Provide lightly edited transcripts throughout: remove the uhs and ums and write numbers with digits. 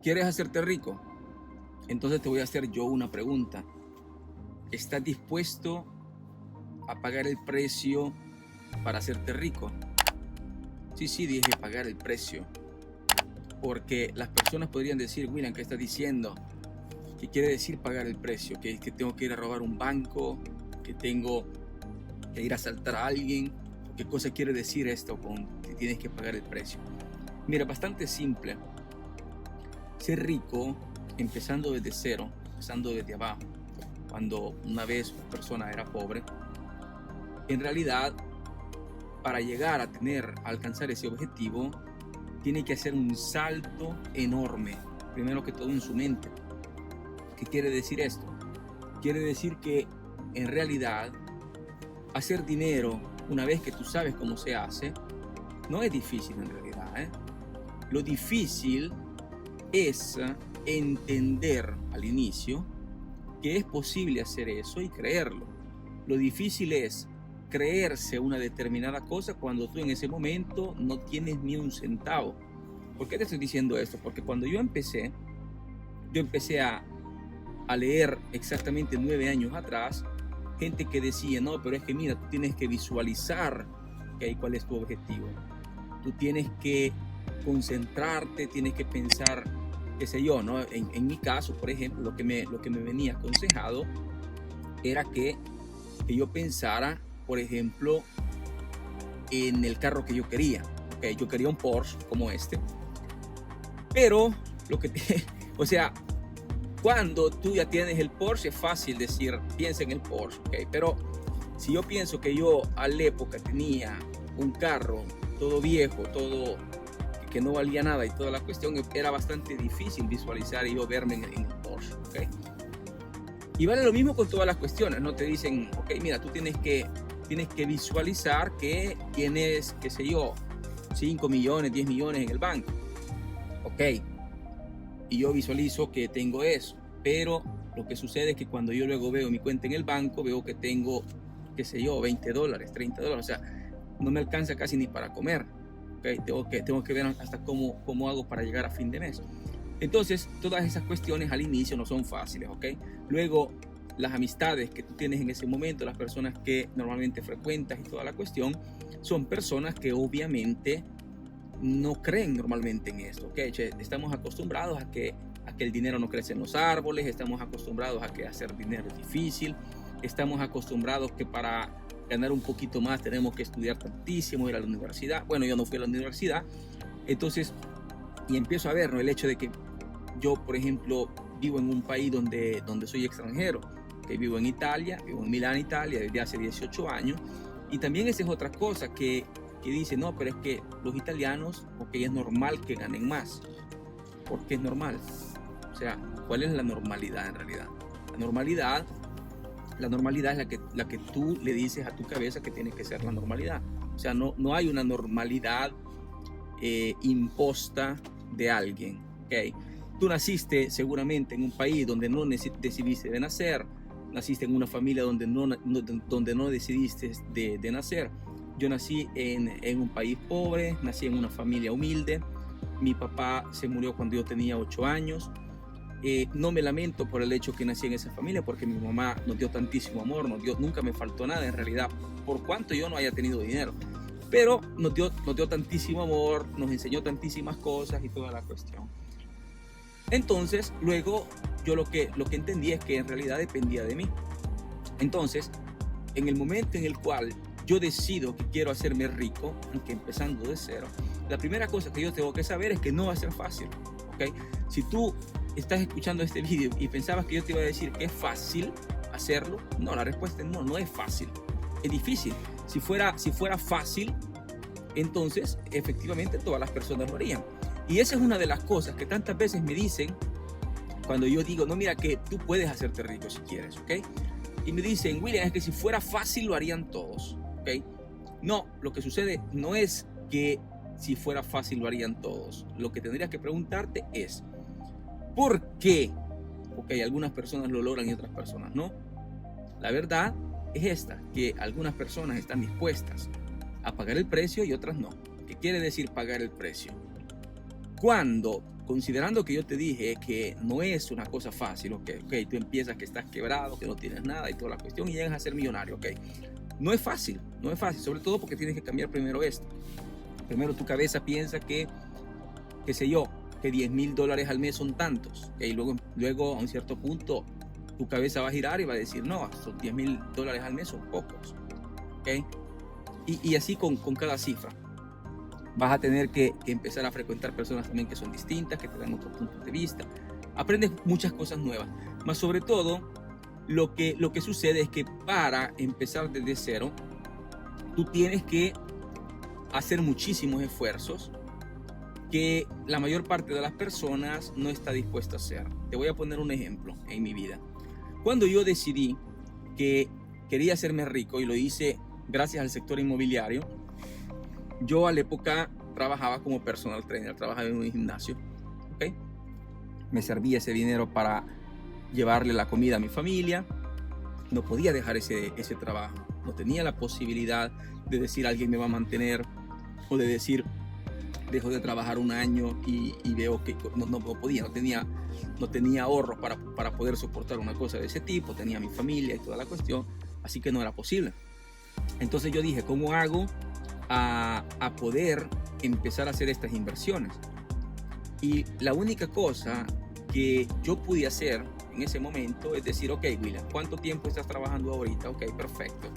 ¿Quieres hacerte rico? Entonces te voy a hacer yo una pregunta. ¿Estás dispuesto a pagar el precio para hacerte rico? Sí, dije pagar el precio. Porque las personas podrían decir, William, ¿qué estás diciendo? ¿Qué quiere decir pagar el precio? ¿Que tengo que ir a robar un banco? ¿Que tengo que ir a asaltar a alguien? ¿Qué cosa quiere decir esto con que tienes que pagar el precio? Mira, bastante simple. Ser rico, empezando desde cero, empezando desde abajo, cuando una vez una persona era pobre, en realidad, para llegar a alcanzar ese objetivo, tiene que hacer un salto enorme, primero que todo en su mente. ¿Qué quiere decir esto? Quiere decir que en realidad hacer dinero, una vez que tú sabes cómo se hace, no es difícil en realidad, ¿eh? Lo difícil es entender al inicio que es posible hacer eso y creerlo. Lo difícil es creerse una determinada cosa cuando tú en ese momento no tienes ni un centavo. ¿Por qué te estoy diciendo esto? Porque cuando yo empecé a leer exactamente 9 años atrás, gente que decía, no, pero es que mira, tú tienes que visualizar, ¿okay?, cuál es tu objetivo. Tú tienes que concentrarte, tienes que pensar, qué sé yo, ¿no? En mi caso, por ejemplo, lo que me venía aconsejado era que yo pensara, por ejemplo, en el carro que yo quería. Okay, yo quería un Porsche como este, pero o sea, cuando tú ya tienes el Porsche es fácil decir, piensa en el Porsche, okay, pero si yo pienso que yo a la época tenía un carro todo viejo, todo que no valía nada y toda la cuestión, era bastante difícil visualizar y yo verme en el Porsche, okay. Y vale lo mismo con todas las cuestiones, ¿no? Te dicen, ok, mira, tú tienes que visualizar que tienes, qué sé yo, 5 millones, 10 millones en el banco. Ok, y yo visualizo que tengo eso, pero lo que sucede es que cuando yo luego veo mi cuenta en el banco, veo que tengo, qué sé yo, $20, $30, o sea, no me alcanza casi ni para comer. Okay, tengo que ver hasta cómo hago para llegar a fin de mes. Entonces, todas esas cuestiones al inicio no son fáciles, ¿ok? Luego, las amistades que tú tienes en ese momento, las personas que normalmente frecuentas y toda la cuestión, son personas que obviamente no creen normalmente en esto, ¿ok? Estamos acostumbrados a que el dinero no crece en los árboles, estamos acostumbrados a que hacer dinero es difícil, estamos acostumbrados que para ganar un poquito más tenemos que estudiar tantísimo, ir a la universidad. Bueno, yo no fui a la universidad, entonces, y empiezo a ver, ¿no?, el hecho de que yo, por ejemplo, vivo en un país donde soy extranjero, que vivo en Italia, vivo en Milán, Italia, desde hace 18 años, y también esa es otra cosa que dice, no, pero es que los italianos, ok, es normal que ganen más. ¿Por qué es normal? O sea, ¿cuál es la normalidad en realidad? La normalidad es la que tú le dices a tu cabeza que tiene que ser la normalidad. O sea, no hay una normalidad imposta de alguien, ¿ok? Tú naciste seguramente en un país donde no decidiste de nacer, naciste en una familia donde no decidiste de nacer. Yo nací en un país pobre, nací en una familia humilde, mi papá se murió cuando yo tenía 8 años. No me lamento por el hecho que nací en esa familia, porque mi mamá nos dio tantísimo amor, nunca me faltó nada en realidad, por cuanto yo no haya tenido dinero, pero nos dio tantísimo amor, nos enseñó tantísimas cosas y toda la cuestión. Entonces, luego yo lo que entendí es que en realidad dependía de mí. Entonces, en el momento en el cual yo decido que quiero hacerme rico, aunque empezando de cero, la primera cosa que yo tengo que saber es que no va a ser fácil, ¿ok? Si tú estás escuchando este video y pensabas que yo te iba a decir que es fácil hacerlo, no, la respuesta es no es fácil, es difícil. Si fuera fácil, entonces efectivamente todas las personas lo harían. Y esa es una de las cosas que tantas veces me dicen cuando yo digo, no, mira, que tú puedes hacerte rico si quieres, ¿ok? Y me dicen, William, es que si fuera fácil lo harían todos, ¿ok? No, lo que sucede no es que si fuera fácil lo harían todos. Lo que tendrías que preguntarte es, ¿por qué? Ok, algunas personas lo logran y otras personas no. La verdad es esta, que algunas personas están dispuestas a pagar el precio y otras no. ¿Qué quiere decir pagar el precio? Considerando que yo te dije que no es una cosa fácil, ok, tú empiezas que estás quebrado, que no tienes nada y toda la cuestión y llegas a ser millonario, ok. No es fácil, sobre todo porque tienes que cambiar primero esto. Primero tu cabeza piensa que, qué sé yo, que $10,000 al mes son tantos, y luego a un cierto punto tu cabeza va a girar y va a decir, no, son $10,000 al mes son pocos, ok. Y así con cada cifra. Vas a tener que empezar a frecuentar personas también que son distintas, que te dan otros puntos de vista. Aprendes muchas cosas nuevas. Más sobre todo, lo que sucede es que para empezar desde cero, tú tienes que hacer muchísimos esfuerzos que la mayor parte de las personas no está dispuesta a hacer. Te voy a poner un ejemplo en mi vida. Cuando yo decidí que quería hacerme rico y lo hice gracias al sector inmobiliario, yo a la época trabajaba como personal trainer, trabajaba en un gimnasio, ¿ok? Me servía ese dinero para llevarle la comida a mi familia. No podía dejar ese trabajo. No tenía la posibilidad de decir alguien me va a mantener o de decir dejo de trabajar un año y veo que no podía, no tenía ahorros para poder soportar una cosa de ese tipo. Tenía mi familia y toda la cuestión, así que no era posible. Entonces yo dije, ¿cómo hago a poder empezar a hacer estas inversiones? Y la única cosa que yo pude hacer en ese momento es decir, ok, William, ¿cuánto tiempo estás trabajando ahorita? Ok, perfecto.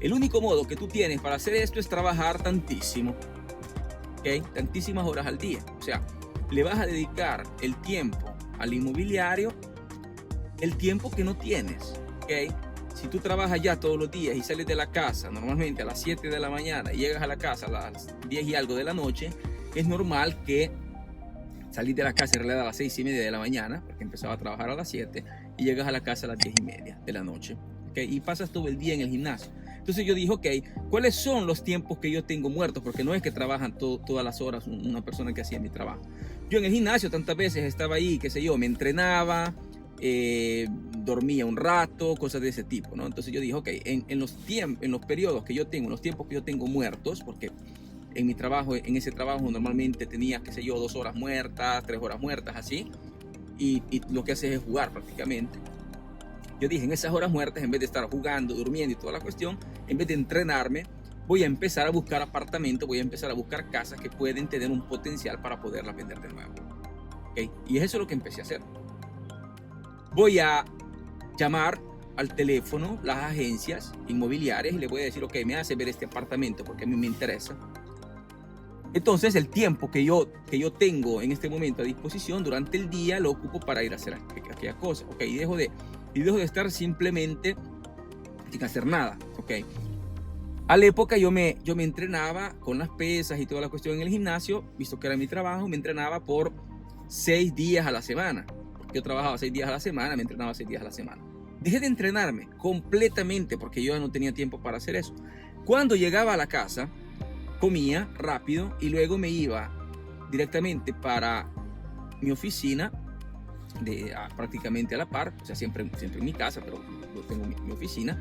El único modo que tú tienes para hacer esto es trabajar tantísimo, ok, tantísimas horas al día. O sea, le vas a dedicar el tiempo al inmobiliario, el tiempo que no tienes, ok. Si tú trabajas ya todos los días y sales de la casa normalmente a las 7 de la mañana y llegas a la casa a las 10 y algo de la noche, es normal que salís de la casa en realidad a las 6:30 de la mañana, porque empezaba a trabajar a las 7, y llegas a la casa a las 10:30 de la noche, ¿okay? Y pasas todo el día en el gimnasio. Entonces yo dije, ok, ¿cuáles son los tiempos que yo tengo muertos? Porque no es que trabajan todas las horas una persona que hacía mi trabajo. Yo en el gimnasio tantas veces estaba ahí, qué sé yo, me entrenaba, dormía un rato, cosas de ese tipo, ¿no? Entonces yo dije, ok, en los periodos que yo tengo, en los tiempos que yo tengo muertos, porque en mi trabajo, en ese trabajo normalmente tenía, qué sé yo, 2 horas muertas, 3 horas muertas, así, y lo que haces es jugar prácticamente. Yo dije, en esas horas muertas, en vez de estar jugando, durmiendo y toda la cuestión, en vez de entrenarme, voy a empezar a buscar apartamentos, voy a empezar a buscar casas que pueden tener un potencial para poderlas vender de nuevo, ¿okay? Y eso es lo que empecé a hacer. Voy a llamar al teléfono las agencias inmobiliarias y le voy a decir, ok, me hace ver este apartamento porque a mí me interesa. Entonces el tiempo que yo tengo en este momento a disposición durante el día lo ocupo para ir a hacer aquella cosa, ok, y dejo de estar simplemente sin hacer nada, ok. A la época yo me entrenaba con las pesas y toda la cuestión en el gimnasio, visto que era mi trabajo, me entrenaba por 6 días a la semana. Yo trabajaba 6 días a la semana, me entrenaba 6 días a la semana. Dejé de entrenarme completamente porque yo ya no tenía tiempo para hacer eso. Cuando llegaba a la casa, comía rápido y luego me iba directamente para mi oficina, prácticamente a la par, o sea, siempre en mi casa, pero yo tengo mi oficina,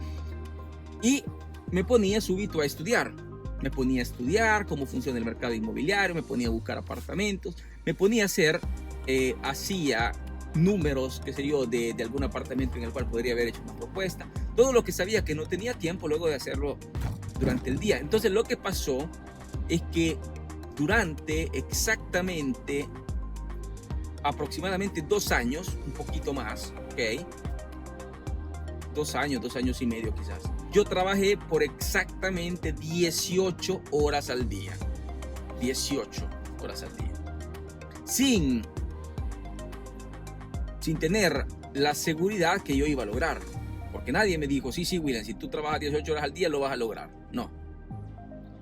y me ponía súbito a estudiar. Me ponía a estudiar cómo funciona el mercado inmobiliario, me ponía a buscar apartamentos, me ponía a hacer, hacía números, qué sé yo, de algún apartamento en el cual podría haber hecho una propuesta, todo lo que sabía que no tenía tiempo luego de hacerlo durante el día. Entonces lo que pasó es que durante exactamente aproximadamente 2 años, un poquito más, ¿ok? 2 años y medio quizás, yo trabajé por exactamente 18 horas al día. 18 horas al día. Sin tener la seguridad que yo iba a lograr. Porque nadie me dijo, sí, William, si tú trabajas 18 horas al día lo vas a lograr. No.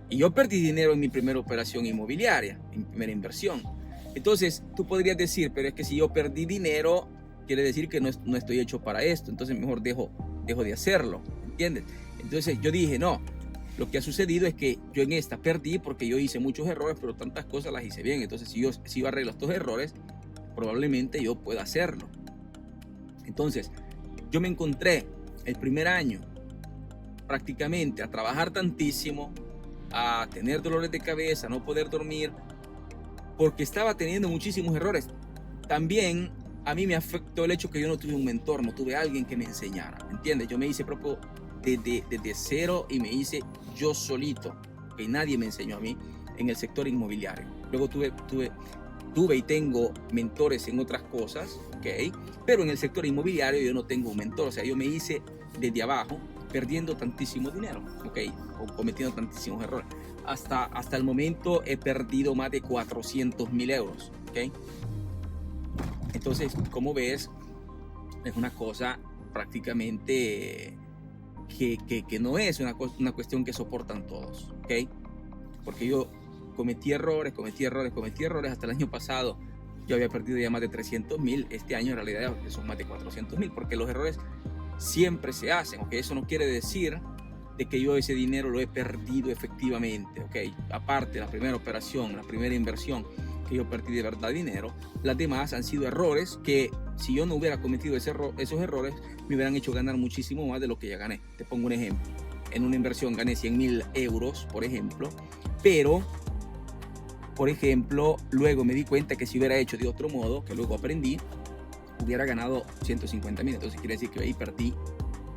Y yo perdí dinero en mi primera operación inmobiliaria, en mi primera inversión. Entonces, tú podrías decir, pero es que si yo perdí dinero, quiere decir que no estoy hecho para esto. Entonces, mejor dejo de hacerlo, ¿entiendes? Entonces, yo dije, no, lo que ha sucedido es que yo en esta perdí porque yo hice muchos errores, pero tantas cosas las hice bien. Entonces, si yo arreglo estos errores, probablemente yo pueda hacerlo. Entonces, yo me encontré el primer año prácticamente a trabajar tantísimo, a tener dolores de cabeza, a no poder dormir, porque estaba teniendo muchísimos errores. También a mí me afectó el hecho que yo no tuve un mentor, no tuve alguien que me enseñara, ¿entiendes? Yo me hice propio desde cero y me hice yo solito, que nadie me enseñó a mí en el sector inmobiliario. Luego tuve y tengo mentores en otras cosas, ¿ok? Pero en el sector inmobiliario yo no tengo un mentor, o sea, yo me hice desde abajo, perdiendo tantísimo dinero, ¿ok? O cometiendo tantísimos errores. Hasta el momento he perdido más de 400.000 euros, ¿ok? Entonces, como ves, es una cosa prácticamente que no es una cuestión que soportan todos, ¿ok? Porque yo cometí errores hasta el año pasado. Yo había perdido ya más de 300.000. Este año en realidad son más de 400.000, porque los errores siempre se hacen, ¿ok? Eso no quiere decir de que yo ese dinero lo he perdido efectivamente, ¿ok? Aparte, la primera operación, la primera inversión que yo perdí de verdad dinero, las demás han sido errores que si yo no hubiera cometido esos errores me hubieran hecho ganar muchísimo más de lo que ya gané. Te pongo un ejemplo. En una inversión gané 100.000 euros, por ejemplo, pero, por ejemplo, luego me di cuenta que si hubiera hecho de otro modo, que luego aprendí, hubiera ganado 150.000. Entonces quiere decir que ahí perdí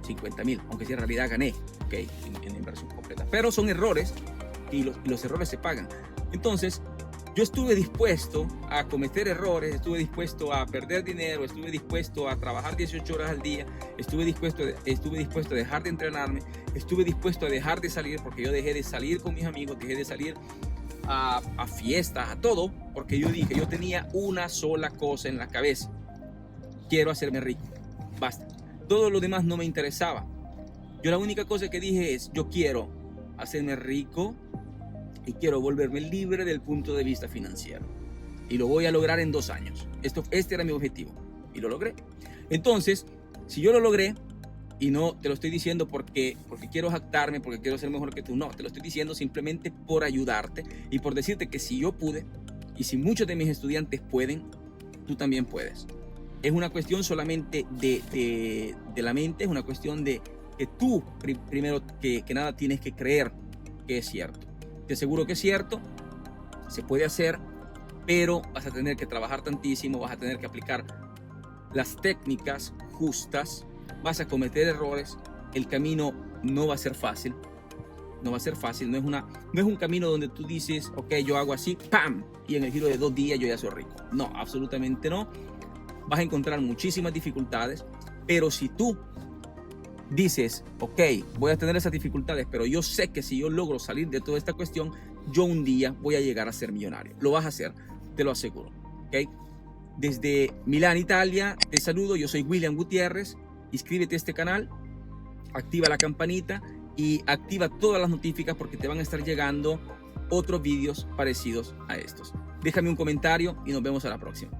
50.000, aunque si en realidad gané, ¿ok? En la inversión completa. Pero son errores y los errores se pagan. Entonces, yo estuve dispuesto a cometer errores, estuve dispuesto a perder dinero, estuve dispuesto a trabajar 18 horas al día, estuve dispuesto a dejar de entrenarme, estuve dispuesto a dejar de salir, porque yo dejé de salir con mis amigos, dejé de salir a fiestas, a todo, porque yo dije, yo tenía una sola cosa en la cabeza: quiero hacerme rico, basta. Todo lo demás no me interesaba. Yo la única cosa que dije es, yo quiero hacerme rico y quiero volverme libre del punto de vista financiero. Y lo voy a lograr en 2 años. Este era mi objetivo y lo logré. Entonces, si yo lo logré, y no te lo estoy diciendo porque quiero jactarme, porque quiero ser mejor que tú, no, te lo estoy diciendo simplemente por ayudarte y por decirte que si yo pude y si muchos de mis estudiantes pueden, tú también puedes. Es una cuestión solamente de la mente, es una cuestión de que tú primero que nada tienes que creer que es cierto. Te aseguro que es cierto, se puede hacer, pero vas a tener que trabajar tantísimo, vas a tener que aplicar las técnicas justas, vas a cometer errores, el camino no va a ser fácil, no es un camino donde tú dices, ok, yo hago así, ¡pam! Y en el giro de 2 días yo ya soy rico. No, absolutamente no. Vas a encontrar muchísimas dificultades, pero si tú dices, ok, voy a tener esas dificultades, pero yo sé que si yo logro salir de toda esta cuestión, yo un día voy a llegar a ser millonario. Lo vas a hacer, te lo aseguro, ¿ok? Desde Milán, Italia, te saludo. Yo soy William Gutiérrez. Inscríbete a este canal, activa la campanita y activa todas las notificaciones porque te van a estar llegando otros vídeos parecidos a estos. Déjame un comentario y nos vemos a la próxima.